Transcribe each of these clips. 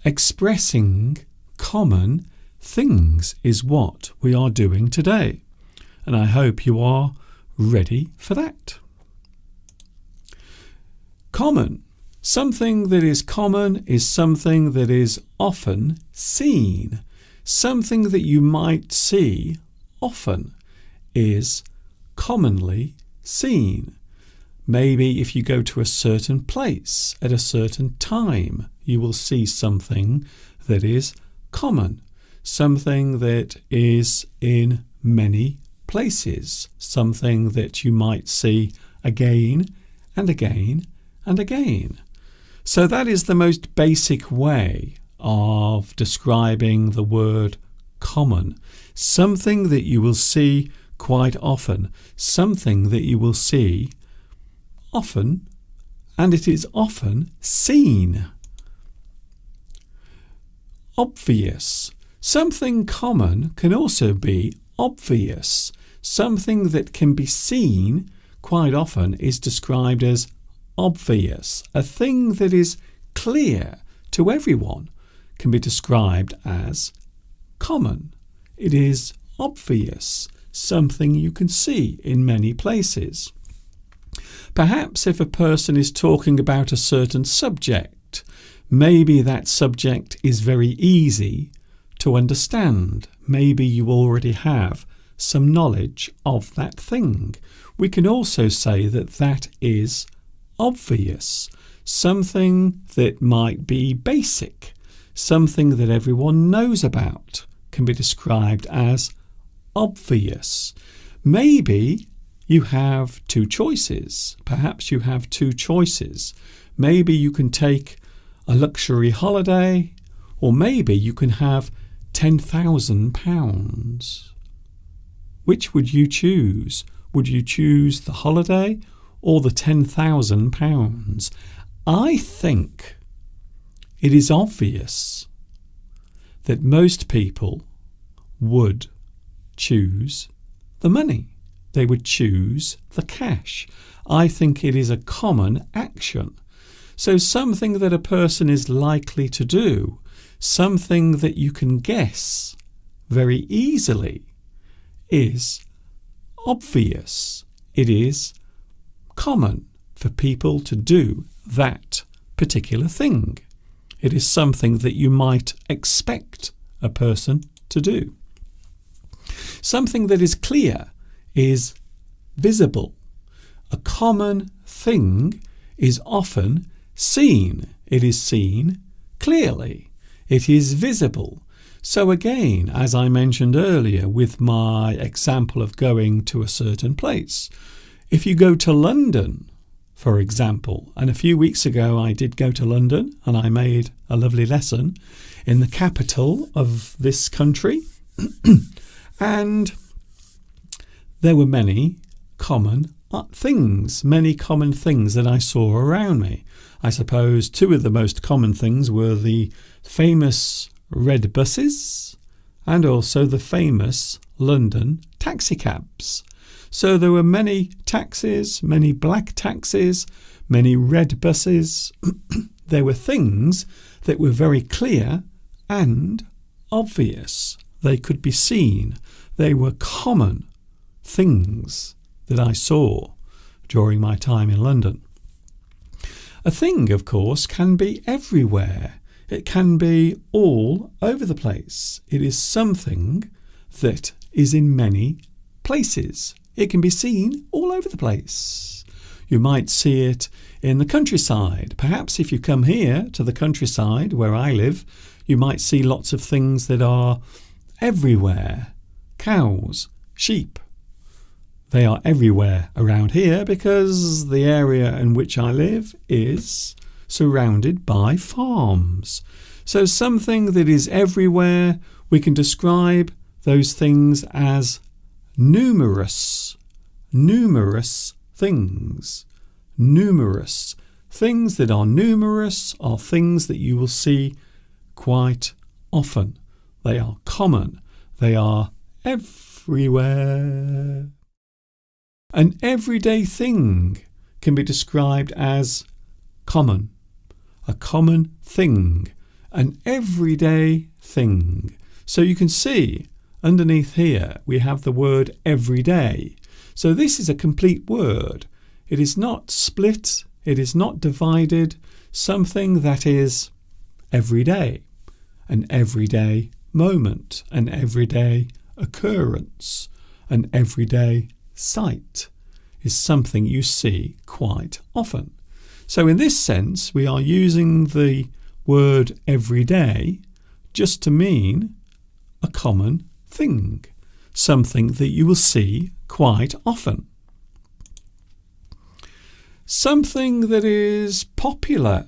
Expressing common things is what we are doing today, and I hope you are ready for that. Common. Something that is common is something that is often seen. Something that you might see often is commonly seen. Maybe if you go to a certain place at a certain time, you will see something that is common, something that is in many places, something that you might see again and again and again. So that is the most basic way of describing the word common. Something that you will see quite often, something that you will see often, and it is often seen. Obvious. Something common can also be obvious. Something that can be seen quite often is described as obvious. A thing that is clear to everyone can be described as common. It is obvious, something you can see in many places. Perhaps if a person is talking about a certain subject, maybe that subject is very easy to understand. Maybe you already have some knowledge of that thing. We can also say that that is obvious, something that might be basic, something that everyone knows about can be described as obvious. Maybe you have two choices. Perhaps you have two choices. Maybe you can take a luxury holiday, or maybe you can have £10,000. Which would you choose? Would you choose the holiday or the £10,000? I think it is obvious that most people would choose the money. They would choose the cash. I think it is a common action. So something that a person is likely to do, something that you can guess very easily, is obvious. It is common for people to do that particular thing. It is something that you might expect a person to do. Something that is clear is visible. A common thing is often seen. It is seen clearly. It is visible. So again, as I mentioned earlier with my example of going to a certain place, if you go to London, for example, and a few weeks ago I did go to London and I made a lovely lesson in the capital of this country and there were many common things that I saw around me. I suppose two of the most common things were the famous red buses and also the famous London taxicabs. So there were many taxis, many black taxis, many red buses. There were things that were very clear and obvious. They could be seen. They were common things that I saw during my time in London. A thing, of course, can be everywhere. It can be all over the place. It is something that is in many places. It can be seen all over the place. You might see it in the countryside. Perhaps if you come here to the countryside where I live, you might see lots of things that are everywhere. Cows, sheep. They are everywhere around here because the area in which I live is surrounded by farms. So something that is everywhere, we can describe those things as numerous. Numerous things. Numerous. Things that are numerous are things that you will see quite often. They are common. They are everywhere. An everyday thing can be described as common. A common thing. an everyday thing. So you can see underneath here we have the word everyday. So this is a complete word. It is not split, it is not divided, something that is everyday, an everyday moment, an everyday occurrence, an everyday sight is something you see quite often. So in this sense, we are using the word everyday just to mean a common thing, something that you will see quite often. Something that is popular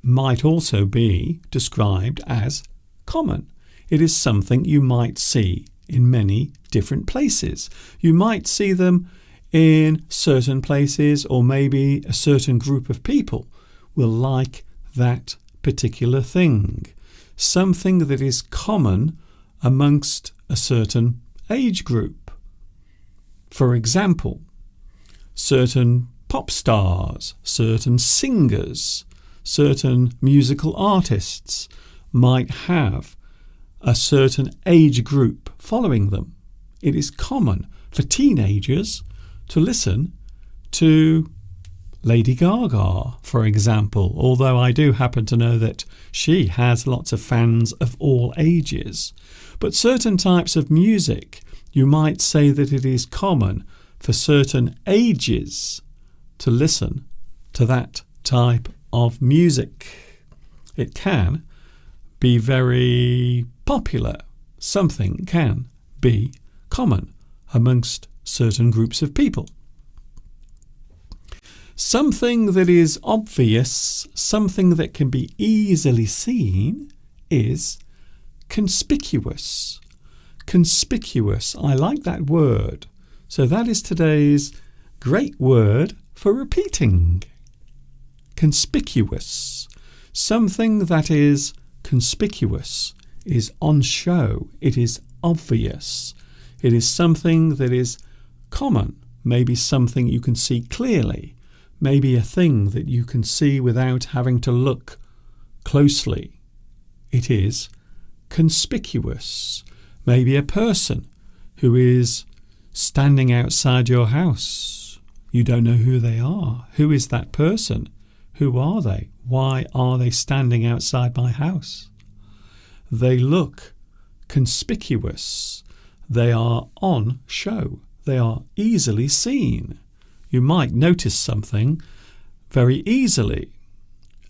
might also be described as common. It is something you might see in many different places. You might see them in certain places, or maybe a certain group of people will like that particular thing. Something that is common amongst a certain age group. For example, certain pop stars, certain singers, certain musical artists might have a certain age group following them. It is common for teenagers to listen to Lady Gaga, for example, although I do happen to know that she has lots of fans of all ages. But certain types of music, you might say that it is common for certain ages to listen to that type of music. It can be very popular. Something can be common amongst certain groups of people. Something that is obvious, something that can be easily seen, is conspicuous. Conspicuous. I like that word. So that is today's great word for repeating. Conspicuous. Something that is conspicuous is on show. It is obvious. It is something that is common. Maybe something you can see clearly. Maybe a thing that you can see without having to look closely. It is conspicuous. Maybe a person who is standing outside your house. You don't know who they are. Who is that person? Who are they? Why are they standing outside my house? They look conspicuous. They are on show. They are easily seen. You might notice something very easily,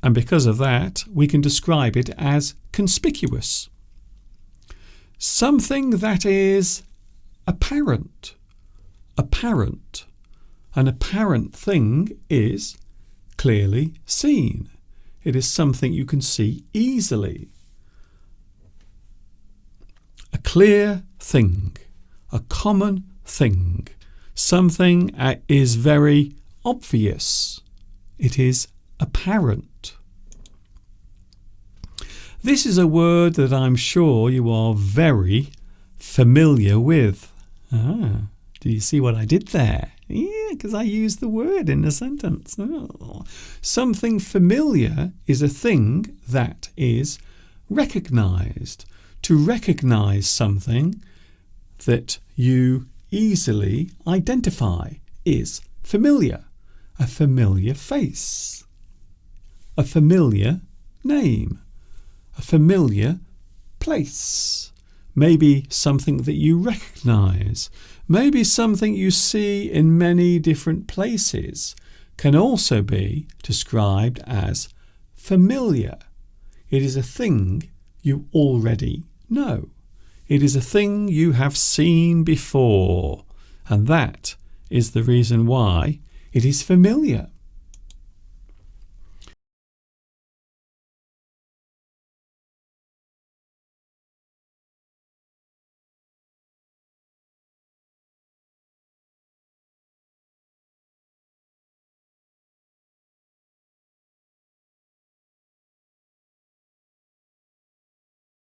and because of that, we can describe it as conspicuous. Something that is apparent. Apparent. An apparent thing is clearly seen. It is something you can see easily. A clear thing. A common thing. Something is very obvious. It is apparent. This is a word that I'm sure you are very familiar with. Do you see what I did there? Yeah, because I used the word in the sentence. Oh. Something familiar is a thing that is recognized. To recognize something that you easily identify is familiar. A familiar face. A familiar name. A familiar place. Maybe something that you recognize. Maybe something you see in many different places can also be described as familiar. It is a thing you already know. It is a thing you have seen before, and that is the reason why it is familiar.